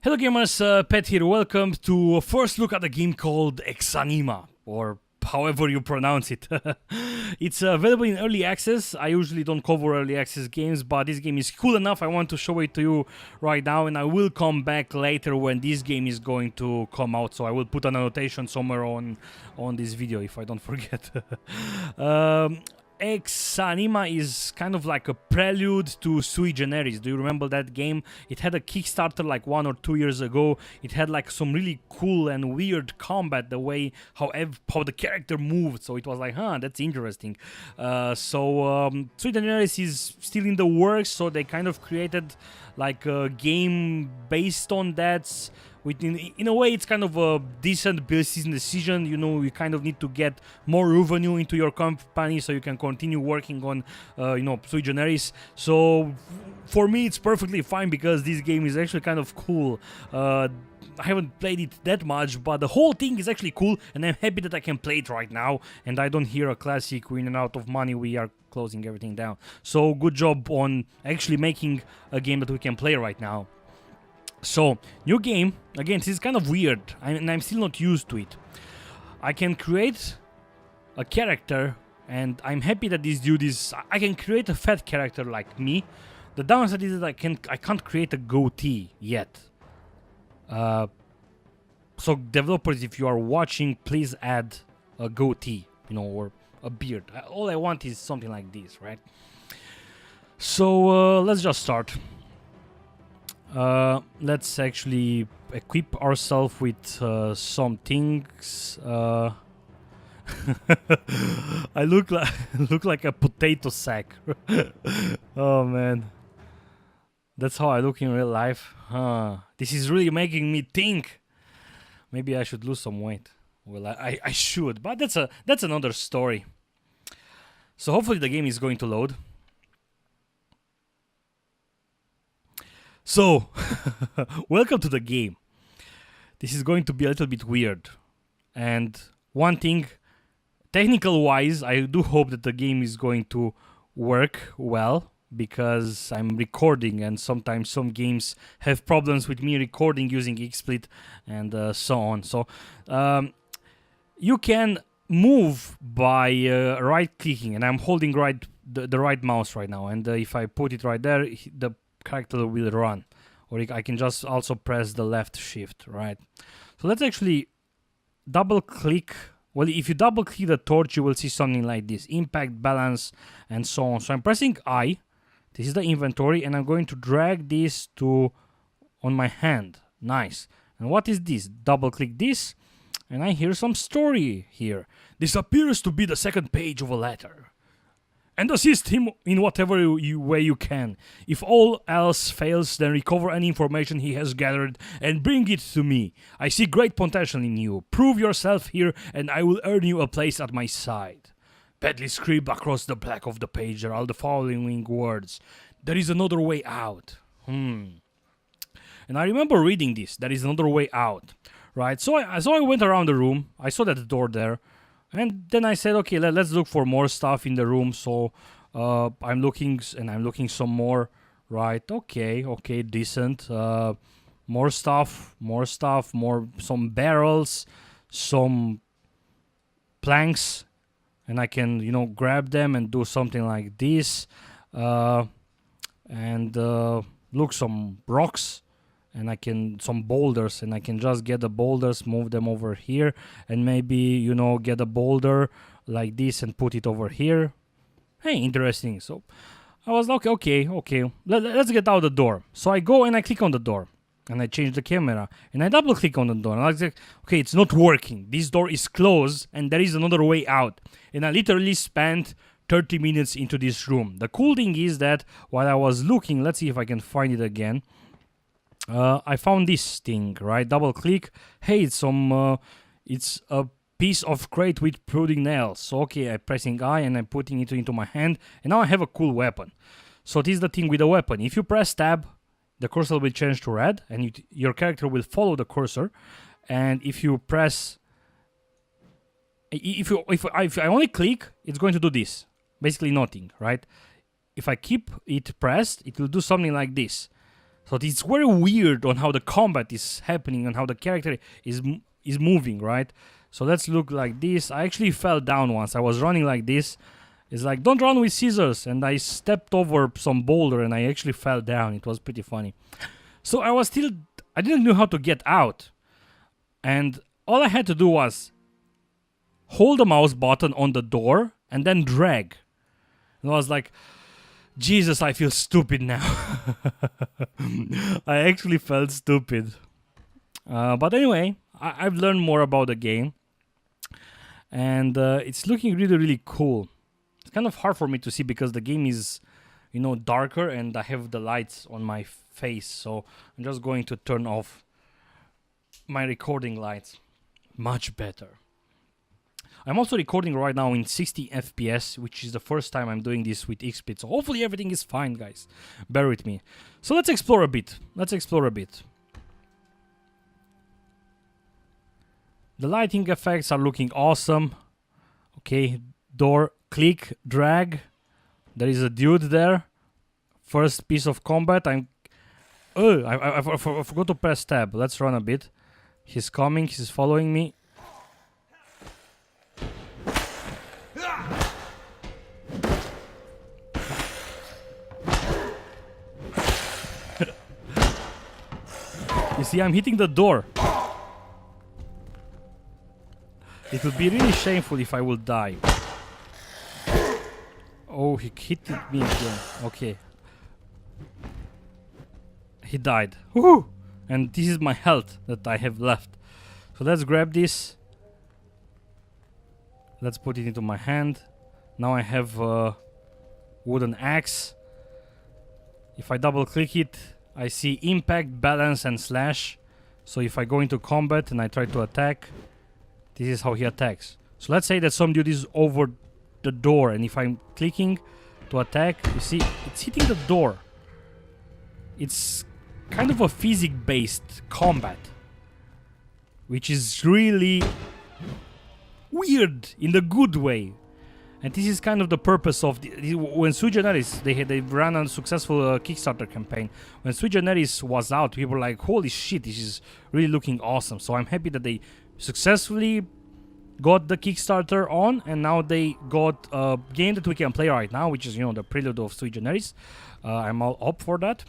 Hello gamers, Pet here, welcome to a first look at a game called Exanima, or however you pronounce it. It's available in early access. I usually don't cover early access games, but this game is cool enough. I want to show it to you right now, and I will come back later when this game is going to come out, so I will put an annotation somewhere on this video if I don't forget. Exanima is kind of like a prelude to Sui Generis. Do you remember that game? It had a Kickstarter like 1 or 2 years ago. It had like some really cool and weird combat, the way how the character moved. So it was like, that's interesting. Sui Generis is still in the works, so they kind of created like a game based on that. In a way, it's kind of a decent business decision. You know, you kind of need to get more revenue into your company so you can continue working on, Sui Generis. So for me, it's perfectly fine because this game is actually kind of cool. I haven't played it that much, but the whole thing is actually cool, and I'm happy that I can play it right now. And I don't hear a classic, we're out of money, we are closing everything down. So good job on actually making a game that we can play right now. So, new game. Again, this is kind of weird, and I'm still not used to it. I can create a character, and I'm happy that this dude is... I can create a fat character like me. The downside is that I can't create a goatee yet. So, developers, if you are watching, please add a goatee, or a beard. All I want is something like this, right? So, let's just start. Let's actually equip ourselves with some things. I look like a potato sack. Oh man, that's how I look in real life. This is really making me think. Maybe I should lose some weight. Well, I should, but that's another story. So hopefully the game is going to load. So, welcome to the game. This is going to be a little bit weird. And one thing, technical wise, I do hope that the game is going to work well, because I'm recording and sometimes some games have problems with me recording using XSplit and so on. So, you can move by right clicking, and I'm holding the right mouse right now. And if I put it right there, the character will run, or I can just also press the left shift, right? So let's actually double click. Well, if you double click the torch, you will see something like this: impact, balance, and so on. So I'm pressing I. This is the inventory, and I'm going to drag this on my hand. Nice. And what is this? Double click this, and I hear some story here. This appears to be the second page of a letter. And assist him in whatever way you can. If all else fails, then recover any information he has gathered and bring it to me. I see great potential in you. Prove yourself here, and I will earn you a place at my side. Badly scribbled across the back of the page are all the following words. There is another way out. And I remember reading this. There is another way out. Right? So I went around the room. I saw that door there. And then I said, okay, let's look for more stuff in the room. So I'm looking some more, right? Okay, decent. More stuff, some barrels, some planks, and I can, grab them and do something like this. And look, some rocks. And some boulders, and I can just get the boulders, move them over here, and maybe, get a boulder like this and put it over here. Hey, interesting. So I was like, okay, let's get out the door. So I go and I click on the door, and I change the camera, and I double click on the door, and I was like, okay, it's not working. This door is closed, and there is another way out. And I literally spent 30 minutes into this room. The cool thing is that while I was looking, let's see if I can find it again. I found this thing, right? Double click. Hey, it's a piece of crate with protruding nails. So okay, I'm pressing I and I'm putting it into my hand, and now I have a cool weapon. So this is the thing with the weapon. If you press tab, the cursor will change to red, and your character will follow the cursor. And if you press, if I only click, it's going to do this. Basically nothing, right? If I keep it pressed, it will do something like this. So it's very weird on how the combat is happening and how the character is moving, right? So let's look like this. I actually fell down once. I was running like this. It's like, don't run with scissors. And I stepped over some boulder and I actually fell down. It was pretty funny. So I didn't know how to get out. And all I had to do was hold the mouse button on the door and then drag. And I was like, Jesus, I feel stupid now. I actually felt stupid. But anyway, I've learned more about the game. And it's looking really, really cool. It's kind of hard for me to see because the game is, you know, darker and I have the lights on my face. So I'm just going to turn off my recording lights. Much better. I'm also recording right now in 60 FPS, which is the first time I'm doing this with XSplit. So hopefully everything is fine, guys. Bear with me. So let's explore a bit. The lighting effects are looking awesome. Okay, door, click, drag. There is a dude there. First piece of combat. I forgot to press tab. Let's run a bit. He's coming. He's following me. You see, I'm hitting the door. It would be really shameful if I would die. Oh, he hit me again. Okay. He died. Woohoo! And this is my health that I have left. So let's grab this. Let's put it into my hand. Now I have a wooden axe. If I double click it, I see impact, balance and slash. So if I go into combat and I try to attack, this is how he attacks. So let's say that some dude is over the door, and if I'm clicking to attack, you see it's hitting the door. It's kind of a physics-based combat, which is really weird in the good way. And this is kind of the purpose of when Sui Generis, they ran a successful Kickstarter campaign. When Sui Generis was out, people were like, holy shit, this is really looking awesome. So I'm happy that they successfully got the Kickstarter on, and now they got a game that we can play right now, which is, you know, the prelude of Sui Generis. I'm all up for that.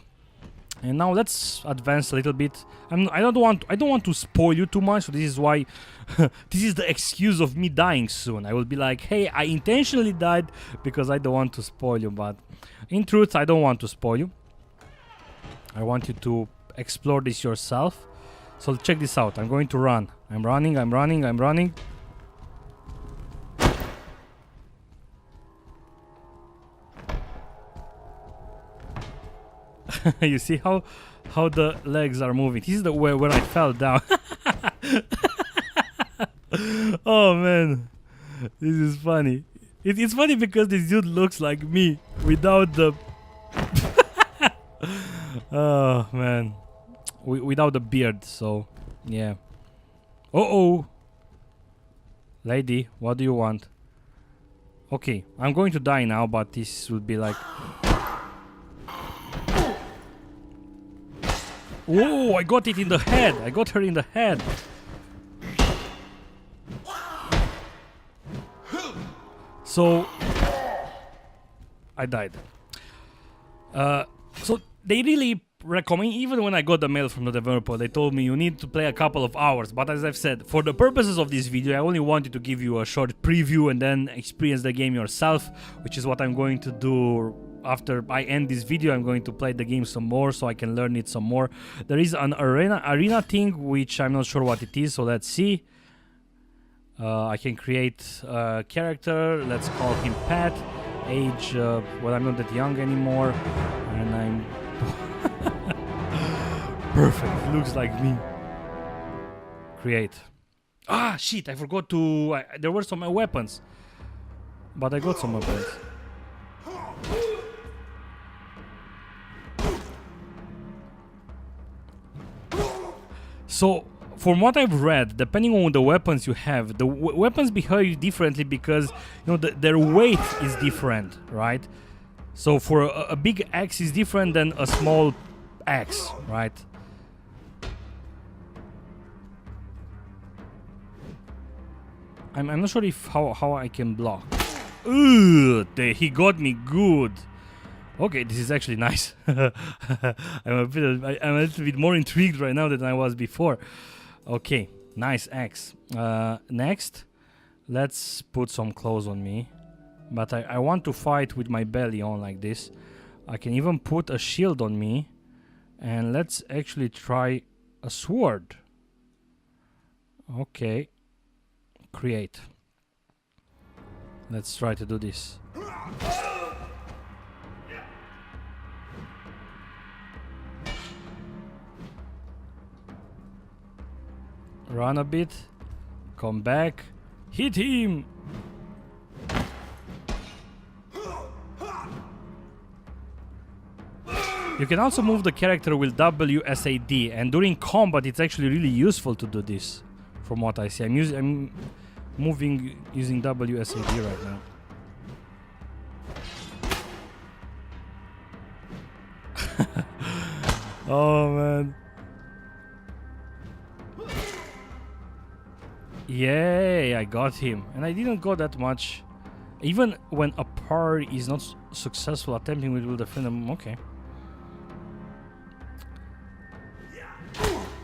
And now let's advance a little bit. I don't want to spoil you too much, so this is why this is the excuse of me dying soon. I will be like, hey, I intentionally died because I don't want to spoil you, but in truth, I don't want to spoil you. I want you to explore this yourself. So check this out. I'm going to run. I'm running. You see how the legs are moving. This is the where I fell down. Oh man, this is funny. It's funny because this dude looks like me without the oh man, without the beard. So yeah. Oh, lady, what do you want? Okay, I'm going to die now, but this would be like. Oh, I got it in the head. I got her in the head. So I died. So they really recommend, even when I got the mail from the developer, they told me you need to play a couple of hours. But as I've said, for the purposes of this video, I only wanted to give you a short preview and then experience the game yourself, which is what I'm going to do. After I end this video, I'm going to play the game some more so I can learn it some more. There is an arena thing, which I'm not sure what it is, so let's see. I can create a character. Let's call him Pat. Age, well, I'm not that young anymore. And I'm... Perfect, looks like me. Create. Ah, shit, I forgot to... there were some weapons. But I got some weapons. So, from what I've read, depending on the weapons you have, the weapons behave differently because, you know, their weight is different, right? So for a big axe is different than a small X, right? I'm not sure if how I can block. Ooh, he got me good. Okay, this is actually nice. I'm a little bit more intrigued right now than I was before. Okay, nice X. Next, let's put some clothes on me. But I want to fight with my belly on like this. I can even put a shield on me. And let's actually try a sword. Okay. Create. Let's try to do this. Run a bit. Come back. Hit him! You can also move the character with WSAD, and during combat it's actually really useful to do this. From what I see, I'm moving using WSAD right now. Oh man. Yay, I got him. And I didn't go that much. Even when a parry is not successful, attempting will defend them. Okay.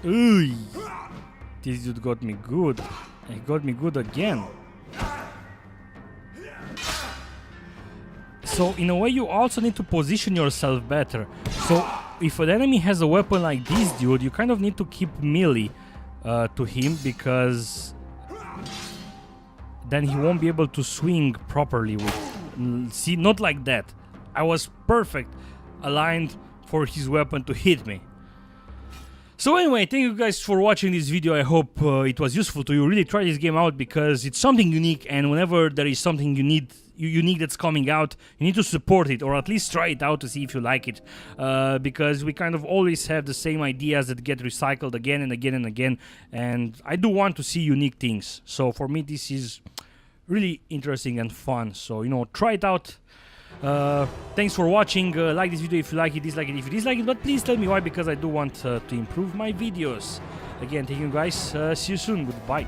Ooh. This dude got me good. He got me good again. So in a way you also need to position yourself better. So if an enemy has a weapon like this dude, you kind of need to keep melee to him, because then he won't be able to swing properly with... See, not like that. I was perfect aligned for his weapon to hit me. So anyway, thank you guys for watching this video. I hope it was useful to you. Really try this game out, because it's something unique, and whenever there is something unique that's coming out, you need to support it, or at least try it out to see if you like it, because we kind of always have the same ideas that get recycled again and again and again, and I do want to see unique things. So for me this is really interesting and fun, so you know, try it out. Thanks for watching. Like this video if you like it, dislike it if you dislike it, but please tell me why, because I do want to improve my videos. Again, thank you guys, see you soon, goodbye.